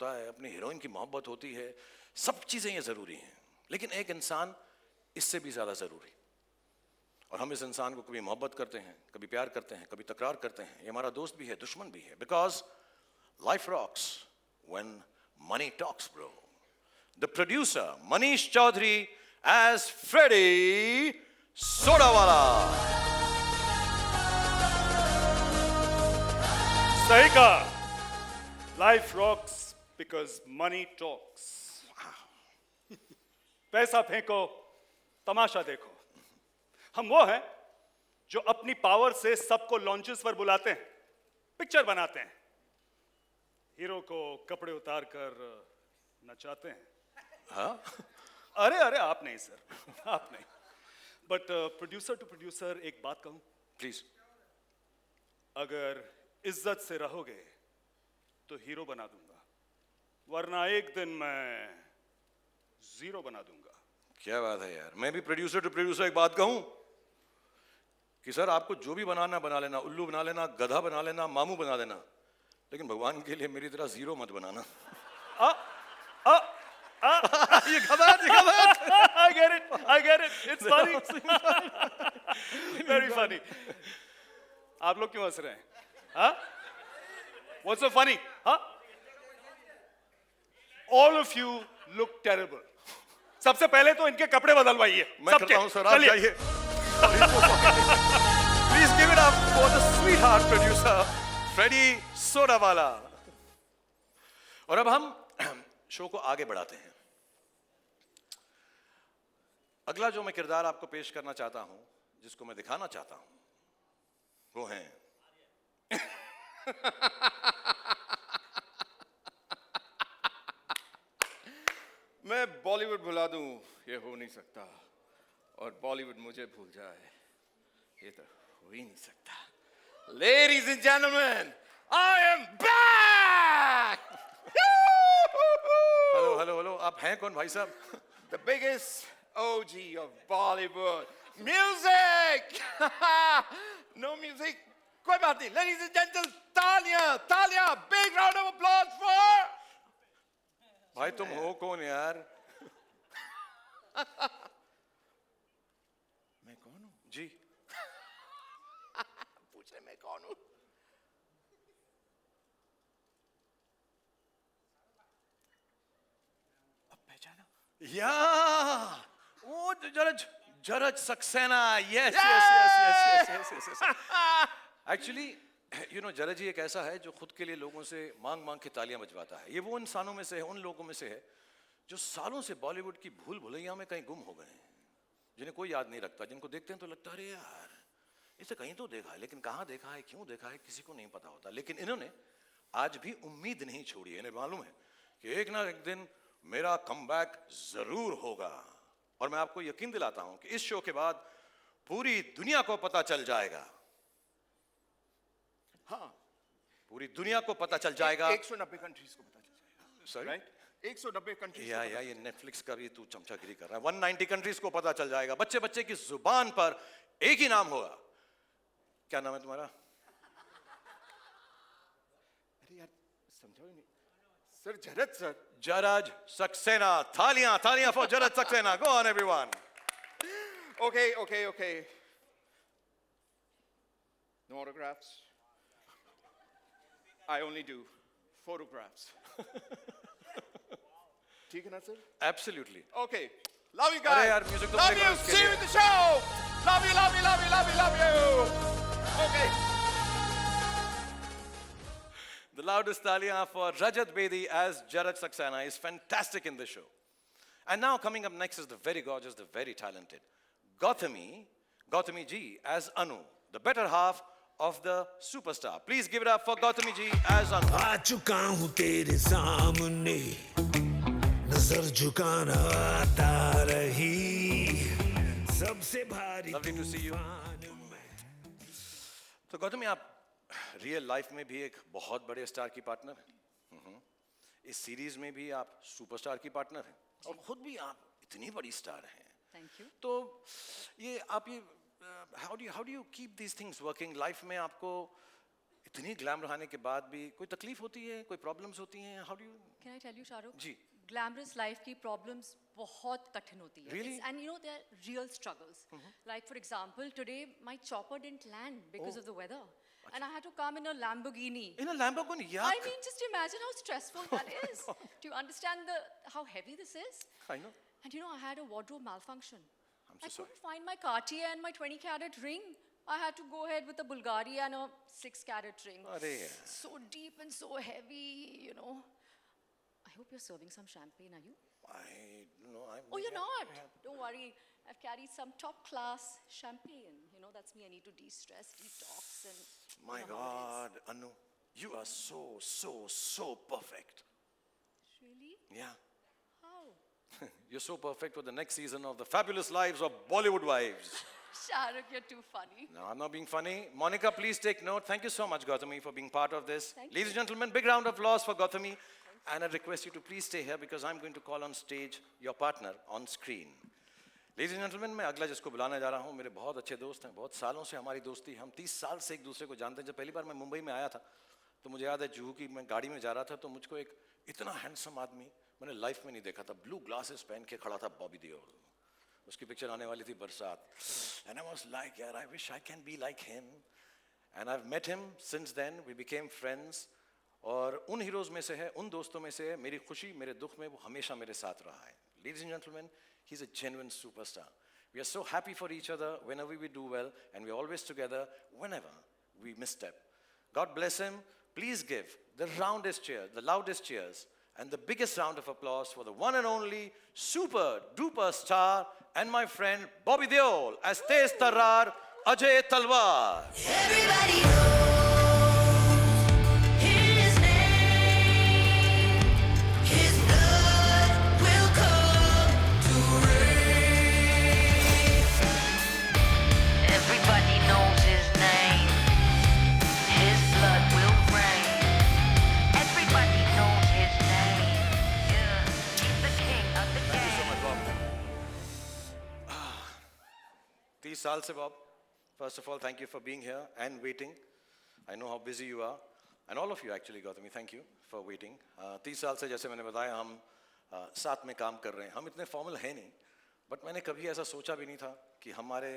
होता है, अपनी हीरोइन की मोहब्बत होती है, सब चीज़ें ये ज़रूरी हैं, लेकिन एक इंसान इससे भी ज़्यादा ज़रूरी। और हम इस इंसान को कभी मोहब्बत करते हैं, कभी प्यार करते हैं, कभी तकरार करते हैं। ये हमारा दोस्त भी है, दुश्मन भी है, because life rocks when money talks bro. The producer Manish Chaudhary as Freddie Sodawala. सही कहा, life rocks because money talks. पैसा फेंको, तमाशा देखो। हम वो हैं जो अपनी पावर से सबको लॉन्चेस पर बुलाते हैं, पिक्चर बनाते हैं, हीरो को कपड़े उतार कर नचाते हैं। हाँ, अरे अरे आप नहीं सर, आप नहीं। बट प्रोड्यूसर टू प्रोड्यूसर एक बात कहूं, प्लीज। अगर इज्जत से रहोगे तो हीरो बना दूंगा, वरना एक दिन मैं जीरो बना दूंगा। क्या बात है यार। मैं भी प्रोड्यूसर टू प्रोड्यूसर एक बात कहूं कि सर आपको जो भी बनाना बना लेना, उल्लू बना लेना, गधा बना लेना, मामू बना देना, लेकिन भगवान के लिए मेरी तरह जीरो मत बनाना। ये गलत, I get it, it's funny, very funny। आप लोग क्यों हंस रहे हैं? हाँ? What's so funny? हाँ? All of you look terrible। सबसे पहले तो इनके कपड़े बदलवाइए। मैं करता हूं सर, आप जाइए। Please give it up for the sweetheart producer Freddie Sodawala. और अब हम शो को आगे बढ़ाते हैं। अगला जो मैं किरदार आपको पेश करना चाहता हूं, जिसको मैं दिखाना चाहता हूं, वो है मैं बॉलीवुड भुला दूं, ये हो नहीं सकता, और बॉलीवुड मुझे भूल जाए, ये तो हो ही नहीं सकता। Ladies and gentlemen, I am back! Hello hello hello, आप हैं कौन भाई साहब? The biggest OG of Bollywood. Music! No music? कोई बात नहीं। Ladies and gentlemen, तालियां, तालियां, big round of applause for... भाई तुम हो कौन यार? मैं कौन हूँ? जी पूछ रहे मैं कौन हूँ? अब पहचाना? या oh George Saxena. Yes yes yes yes yes. Actually you know, George ji एक ऐसा है जो खुद के लिए लोगों से मांग मांग के तालियां बजवाता है। ये वो इंसानों में से है, उन लोगों में से है जो सालों से बॉलीवुड की भूल भुलैया में कहीं गुम हो गए हैं, जिन्हें कोई याद नहीं रखता, जिनको देखते हैं तो लगता है अरे यार इसे कहीं तो देखा है, लेकिन कहाँ देखा है, क्यों देखा है, किसी को नहीं पता होता। लेकिन इन्होंने आज भी उम्मीद नहीं छोड़ी है। इन्हें मालूम है कि एक ना एक दिन मेरा कमबैक जरूर होगा। और मैं आपको यकीन दिलाता हूं कि इस शो के बाद पूरी दुनिया को पता चल जाएगा। हाँ, पूरी दुनिया को पता चल जाएगा। 190 कंट्रीज को पता चल जाएगा। Sorry, right? 190 कंट्रीज। या ये नेटफ्लिक्स का भी तू चमचागिरी कर रहा है। 190 कंट्रीज को पता चल जाएगा। बच्चे बच्चे की जुबान पर एक ही नाम होगा। क्या नाम है तुम्हारा? अरे यार समझो ही नहीं sir. George sir. George Saxena. थालियां थालियां for George Saxena. Go on everyone. Okay. No autographs. I only do photographs. ठीक है ना sir? Absolutely. Okay. Love you guys. अरे यार म्यूजिक तो love play you. करो इसके See you लिए। in the show. Love you. Okay. The loudest talia for Rajat Bedi as Jaraj Saxena is fantastic in this show. And now coming up next is the very gorgeous, the very talented Gautami Ji as Anu, the better half of the superstar. Please give it up for Gautami Ji as Anu. आ चुका हूँ तेरे सामने, नजर झुकाना आता रही, सबसे भारी Lovely to see you. तो गौतमी, आप रियल लाइफ में भी एक बहुत बड़े स्टार की पार्टनर हैं। इस सीरीज में भी आप सुपरस्टार की पार्टनर हैं, और खुद भी आप इतनी बड़ी स्टार हैं। Thank you. तो ये आप ये how do you keep these things working? Life में आपको इतनी ग्लैम रहने के बाद भी कोई तकलीफ होती है, कोई प्रॉब्लम्स होती हैं? How do you? Can I tell you, Shahrukh? जी। Glamorous life की problems बहुत कठिन होती है. Really? And you know, there are real struggles. Like for example, today my chopper didn't land because of the weather. And I had to come in a Lamborghini. In a Lamborghini, yeah. I mean, just imagine how stressful that is. Do you understand how heavy this is? I know. And you know, I had a wardrobe malfunction. I'm so I sorry. couldn't find my Cartier and my 20-carat ring. I had to go ahead with a Bulgari and a 6-carat ring. Arey. So deep and so heavy, you know. I hope you're serving some champagne, are you? I don't know. I'm Oh, you're not? Yeah. Don't worry. I've carried some top-class champagne. You know, that's me. I need to de-stress, detox, and... My you know how it God, Anu, you are so perfect. is. Really? Yeah. How? You're so perfect for the next season of The Fabulous Lives of Bollywood Wives. Shahrukh, you're too funny. No, I'm not being funny. Monica, please take note. Thank you so much, Gautami, for being part of this. Thank Ladies and gentlemen, big round of applause for Gautami. And I request you to please stay here because I'm going to call on stage your partner on screen. Ladies and gentlemen, मैं अगला जिसको बुलाने जा रहा हूँ, मेरे बहुत अच्छे दोस्त हैं, बहुत सालों से हमारी दोस्ती, हम 30 साल से एक दूसरे को जानते हैं. जब पहली बार मैं मुंबई में आया था, तो मुझे याद है जुहू की मैं गाड़ी में जा रहा था, तो मुझको एक इतना हैंडसम आदमी मैंने लाइफ में नहीं देखा था. ब्लू ग्लासेस पहन के खड़ा था, बॉबी देओल. उसकी पिक्चर आने वाली थी बरसात. And I was like, यार, I wish I can be like him. And I've met him since then. We became friends. और उन हीरोज में से है, उन दोस्तों में से है, मेरी खुशी मेरे दुख में वो हमेशा मेरे साथ रहा है. Ladies and gentlemen, he's a genuine superstar. We are so happy for each other whenever we do well, and we're always together whenever we misstep. God bless him. Please give the roundest cheer, the loudest cheers, and the biggest round of applause for the one and only super duper star and my friend Bobby Deol as Tez Tarrar Ajay Talwar. Everybody knows his name. His blood will come to rain. Everybody knows his name. His blood will rain. Everybody knows his name. Yeah, he's the king of the Thank you so game. much, Bob. 30 साल से Bob. First of all, thank you for being here and waiting. I know how busy you are. And all of you actually, Gautami, thank you for waiting. 30 साल से जैसे मैंने बताया हम साथ में काम कर रहे हैं. हम इतने फॉर्मल हैं नहीं, बट मैंने कभी ऐसा सोचा भी नहीं था कि हमारे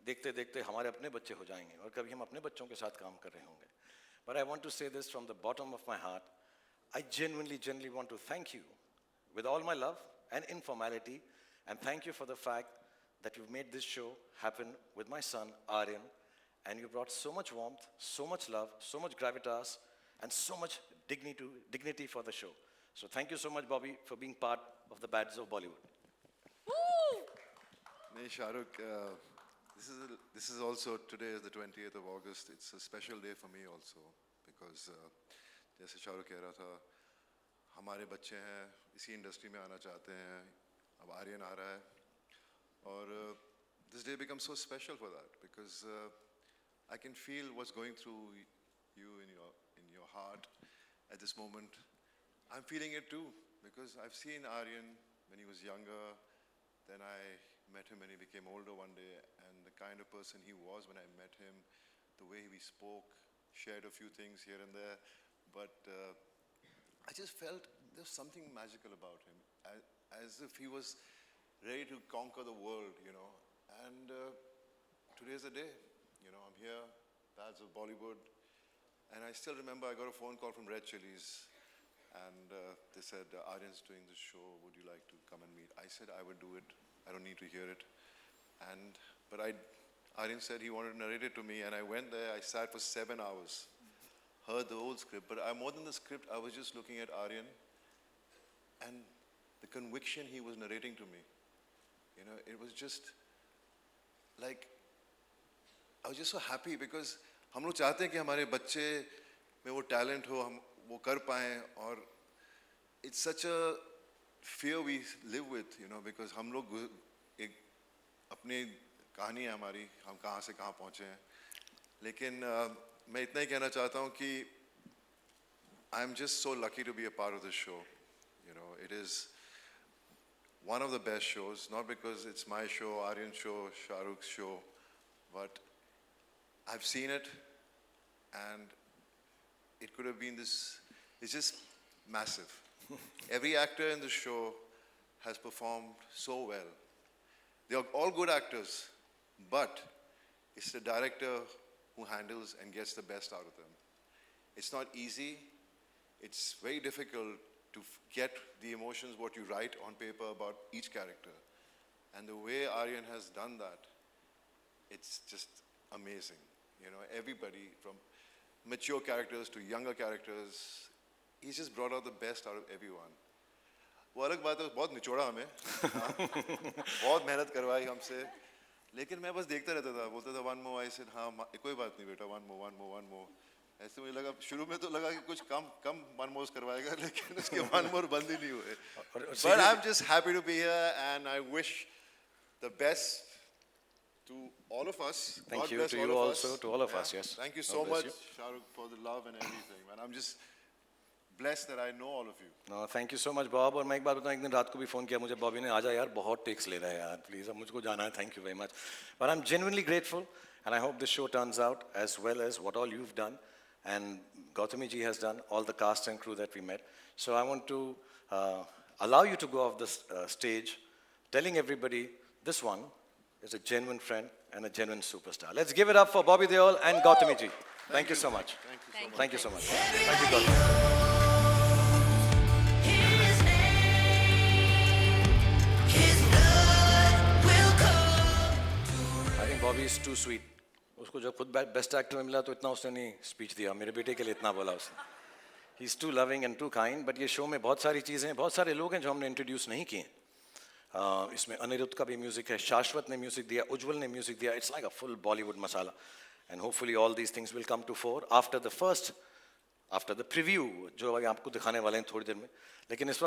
देखते देखते हमारे अपने बच्चे हो जाएंगे और कभी हम अपने बच्चों के साथ काम कर रहे होंगे. But I want to say this from the bottom of my heart. I genuinely want to thank you with all my love and informality, and thank you for the fact that you've made this show happen with my son, Aryan, and you brought so much warmth, so much love, so much gravitas, and so much dignity for the show. So thank you so much, Bobby, for being part of the Bads of Bollywood. Woo! Hey, Shahrukh, this is also, today is the 20th of August. It's a special day for me also because जैसे शाहरुख कह रहा था, हमारे बच्चे हैं, इसी industry में आना चाहते हैं, अब आर्यन आ रहा है और this day becomes so special for that because I can feel what's going through you in your heart at this moment. I'm feeling it too because I've seen Aryan when he was younger, then I met him when he became older one day, and the kind of person he was when I met him, the way we spoke, shared a few things here and there, but I just felt there's something magical about him, as if he was ready to conquer the world, you know. And today's the day, you know. I'm here, Bads of Bollywood, and I still remember I got a phone call from Red Chillies, and they said, Aryan's doing this show, would you like to come and meet? I said I would do it, I don't need to hear it. But Aryan said he wanted to narrate it to me, and I went there, I sat for 7 hours, heard the whole script, but more than the script, I was just looking at Aryan, and the conviction he was narrating to me. You know, it was just like, I was just so happy because हम लोग चाहते हैं कि हमारे बच्चे में वो talent हो, हम वो कर पाएं, और it's such a fear we live with, you know, because हम लोग एक अपनी कहानी है हमारी, हम कहाँ से कहाँ पहुँचे हैं, लेकिन मैं इतना ही कहना चाहता हूँ कि I'm just so lucky to be a part of this show. You know, it is one of the best shows, not because it's my show, Aryan's show, Shahrukh's show, but I've seen it, and it could have been this. It's just massive. Every actor in the show has performed so well. They are all good actors, but it's the director who handles and gets the best out of them. It's not easy. It's very difficult to get the emotions, what you write on paper about each character. And the way Aryan has done that, it's just amazing. You know, everybody from mature characters to younger characters, he's just brought out the best out of everyone. वो अलग बात है, बहुत निचोड़ा हमें, हाँ, बहुत मेहनत करवाई हमसे, लेकिन मैं बस देखता रहता था, बोलता था one more, I said हाँ कोई बात नहीं बेटा, one more. ऐसे मुझे लगा, शुरू में तो लगा कि कुछ कम one more करवाएगा, लेकिन उसके one more बंद ही नहीं हुए. But I'm just happy to be here, and I wish the best to all of us. Thank God you bless to all you of also, us. to all of Yeah. us, yes. Thank you God so bless much, Shah Rukh, for the love and everything, man. I'm just blessed that I know all of you. No, thank you so much, Bob. और मैं एक बात बताऊं, एक दिन रात को भी फ़ोन किया मुझे बॉबी ने, आजा यार बहुत टेक्स ले रहा है यार, प्लीज़ अब मुझको जाना है, thank you very much. But I'm genuinely grateful, and I hope this show turns out as well as what all you've done, and Gautami ji has done, all the cast and crew that we met. So I want to allow you to go off the stage, telling everybody this one is a genuine friend and a genuine superstar. Let's give it up for Bobby Deol and Gautami ji. Thank you so much. Thank you so much. Thank you, Gautami. I think Bobby is too sweet. उसको जब खुद best actor में मिला तो इतना उसने नहीं speech दिया, मेरे बेटे के लिए इतना बोला उसने. He's too loving and too kind. But ये शो में बहुत सारी चीज़ें हैं, बहुत सारे लोग हैं जो हमने इंट्रोड्यूस नहीं किए. इसमें अनिरुद्ध का भी म्यूजिक है, शाश्वत ने म्यूजिक दिया, उज्जवल ने म्यूजिक दिया. It's like a full Bollywood masala, and hopefully all these things will come to fore after the preview जो अभी आपको दिखाने वाले हैं थोड़ी देर में. लेकिन इस वक्त